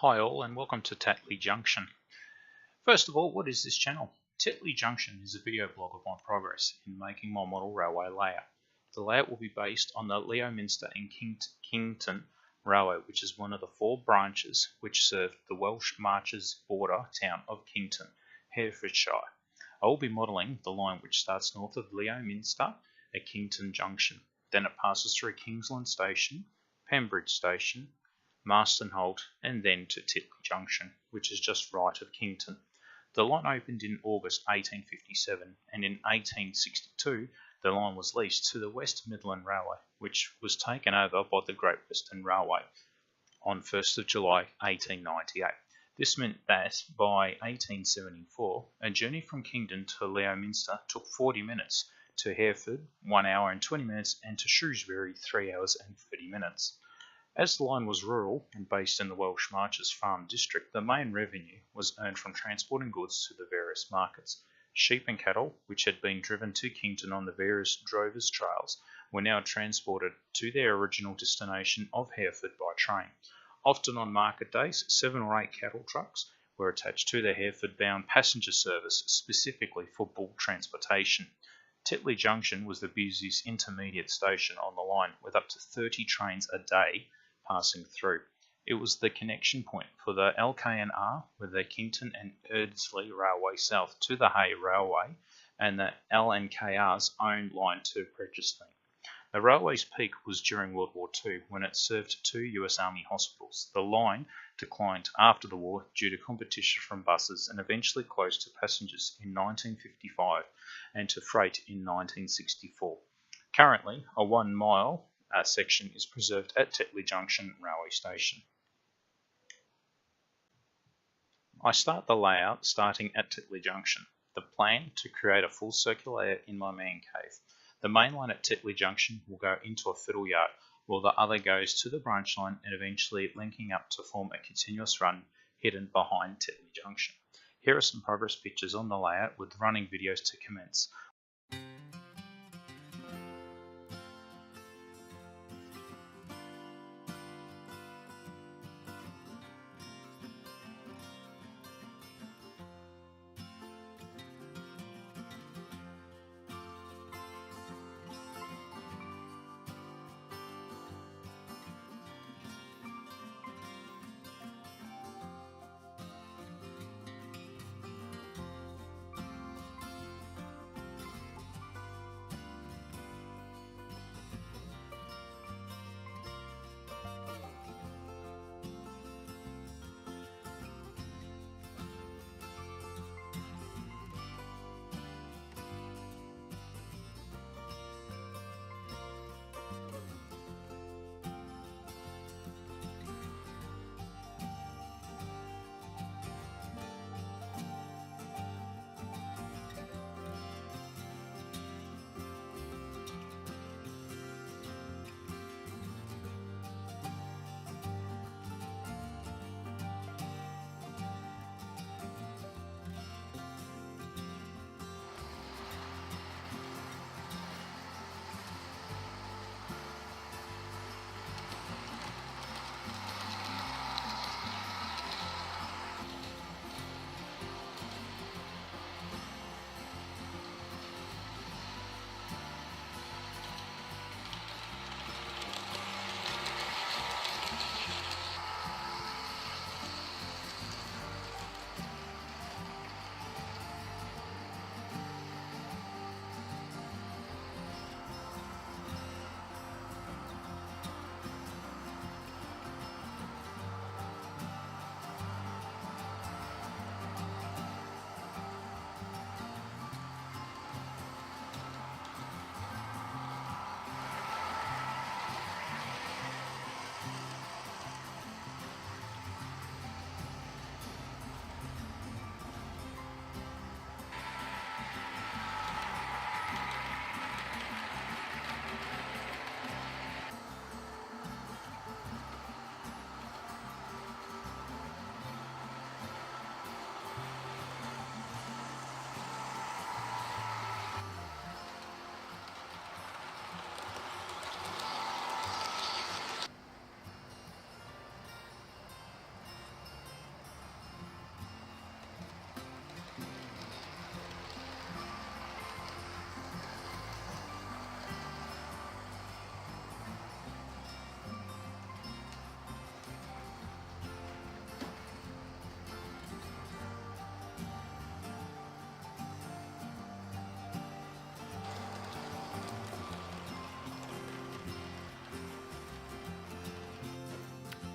Hi all and welcome to Tetley Junction. First of all, what is this channel? Tetley Junction is a video blog of my progress in making my model railway layout. The layout will be based on the Leominster and Kington Railway, which is one of the 4 branches which serve the Welsh Marches border town of Kington, Herefordshire. I will be modelling the line which starts north of Leominster at Kington Junction. Then it passes through Kingsland Station, Pembridge Station, Marston Holt, and then to Tetley Junction, which is just right of Kington. The line opened in August 1857, and in 1862 the line was leased to the West Midland Railway, which was taken over by the Great Western Railway on 1st of July 1898. This meant that by 1874, a journey from Kington to Leominster took 40 minutes, to Hereford 1 hour and 20 minutes, and to Shrewsbury 3 hours and 30 minutes. As the line was rural and based in the Welsh Marches Farm District, the main revenue was earned from transporting goods to the various markets. Sheep and cattle, which had been driven to Kington on the various drovers' trails, were now transported to their original destination of Hereford by train. Often on market days, 7 or 8 cattle trucks were attached to the Hereford-bound passenger service specifically for bull transportation. Tetley Junction was the busiest intermediate station on the line, with up to 30 trains a day passing through. It was the connection point for the LK&R with the Kington and Eardsley Railway south to the Hay Railway and the LNKR's own line to Prejestham. The railway's peak was during World War II, when it served 2 US Army hospitals. The line declined after the war due to competition from buses and eventually closed to passengers in 1955 and to freight in 1964. Currently, a 1-mile section is preserved at Tetley Junction Railway Station. I start the layout starting at Tetley Junction. The plan to create a full circular layout in my man cave. The main line at Tetley Junction will go into a fiddle yard, while the other goes to the branch line and eventually linking up to form a continuous run hidden behind Tetley Junction. Here are some progress pictures on the layout with running videos to commence.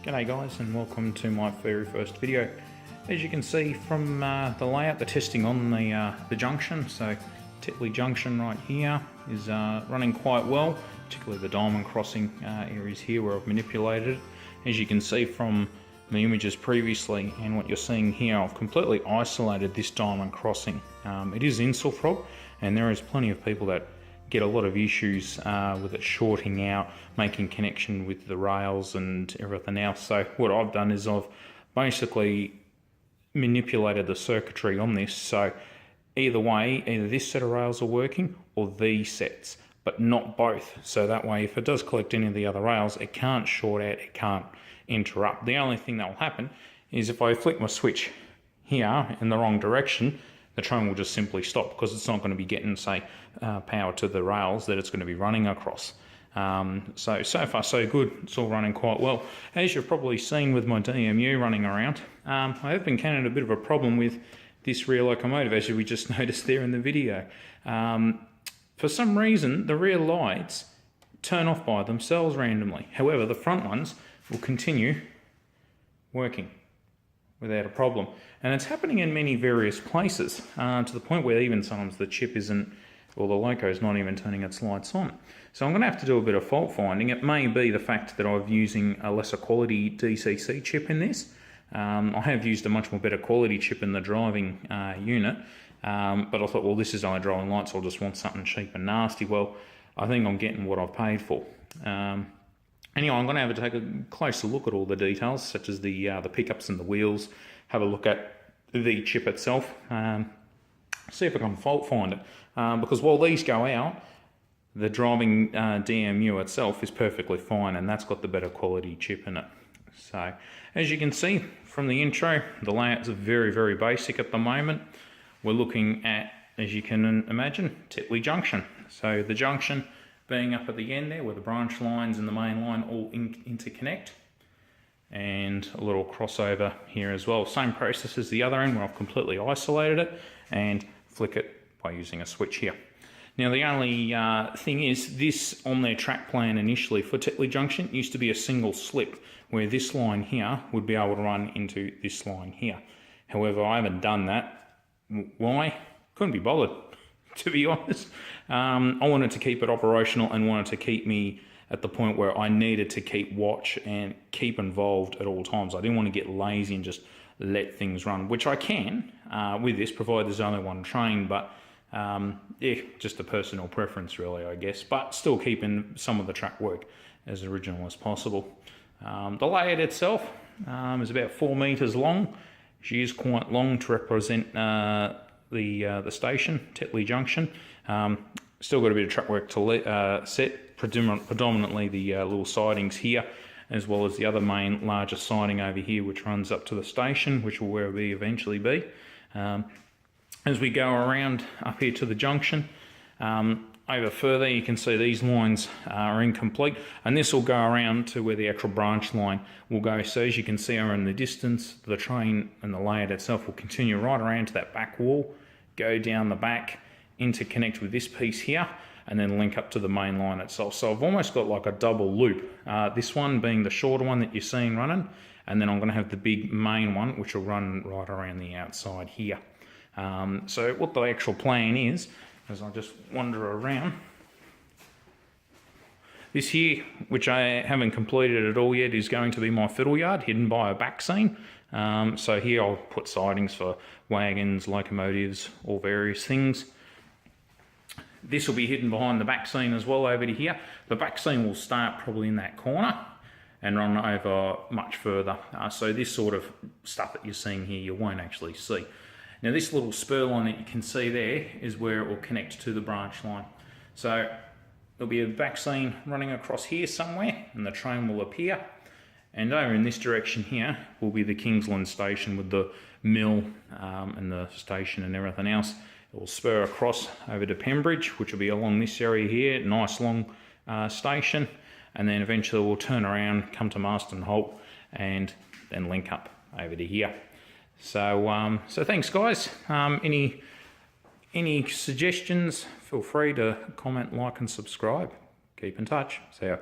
G'day guys, and welcome to my very first video. As you can see from the layout, the testing on the junction, so Tetley Junction right here is running quite well, particularly the diamond crossing areas here where I've manipulated it. As you can see from the images previously and what you're seeing here, I've completely isolated this diamond crossing. It is InsulFrog, and there is plenty of people that get a lot of issues with it shorting out, making connection with the rails and everything else. So what I've done is I've basically manipulated the circuitry on this, so either way, either this set of rails are working or these sets, but not both. So that way, if it does collect any of the other rails, it can't short out, it can't interrupt. The only thing that will happen is if I flick my switch here in the wrong direction, the train will just simply stop because it's not going to be getting, say, power to the rails that it's going to be running across. So far so good, it's all running quite well. As you've probably seen with my DMU running around, I have encountered a bit of a problem with this rear locomotive, as we just noticed there in the video. For some reason, the rear lights turn off by themselves randomly. However, the front ones will continue working without a problem. And it's happening in many various places, to the point where even sometimes the chip isn't, or the loco is not even turning its lights on. So I'm going to have to do a bit of fault finding. It may be the fact that I'm using a lesser quality DCC chip in this. I have used a much more better quality chip in the driving unit, but I thought, well, this is only driving lights, so I'll just want something cheap and nasty. Well, I think I'm getting what I've paid for. Anyway, I'm going to have to take a closer look at all the details, such as the pickups and the wheels, have a look at the chip itself, see if I can fault find it. Because while these go out, the driving DMU itself is perfectly fine, and that's got the better quality chip in it. So, as you can see from the intro, the layouts are very, very basic at the moment. We're looking at, as you can imagine, Tetley Junction. So the junction being up at the end there, where the branch lines and the main line all interconnect, and a little crossover here as well. Same process as the other end, where I've completely isolated it and flick it by using a switch here. Now the only thing is, this on their track plan initially for Tetley Junction used to be a single slip, where this line here would be able to run into this line here. However, I haven't done that. Why? Couldn't be bothered, to be honest. I wanted to keep it operational and wanted to keep me at the point where I needed to keep watch and keep involved at all times. I didn't want to get lazy and just let things run, which I can with this, provided there's only one train, but yeah, just a personal preference really, I guess, but still keeping some of the track work as original as possible. The layout itself is about 4 meters long. She is quite long to represent the station, Tetley Junction. Still got a bit of track work to set, predominantly the little sidings here, as well as the other main larger siding over here, which runs up to the station, which will where we eventually be. As we go around up here to the junction, over further, you can see these lines are incomplete, and this will go around to where the actual branch line will go. So as you can see over in the distance, the train and the layout itself will continue right around to that back wall, go down the back, interconnect with this piece here, and then link up to the main line itself. So I've almost got like a double loop, this one being the shorter one that you're seeing running, and then I'm going to have the big main one which will run right around the outside here. So what the actual plan is, as I just wander around, this here, which I haven't completed at all yet, is going to be my fiddle yard hidden by a back scene. So here I'll put sidings for wagons, locomotives, all various things. This will be hidden behind the back scene as well over to here. The back scene will start probably in that corner and run over much further. So this sort of stuff that you're seeing here, you won't actually see. Now this little spur line that you can see there is where it will connect to the branch line. So there'll be a back scene running across here somewhere, and the train will appear. And over in this direction here will be the Kingsland station with the mill and the station and everything else. It will spur across over to Pembridge, which will be along this area here, nice long station, and then eventually we'll turn around, come to Marston Holt, and then link up over to here. So thanks guys. Any suggestions, feel free to comment, like and subscribe. Keep in touch. See ya.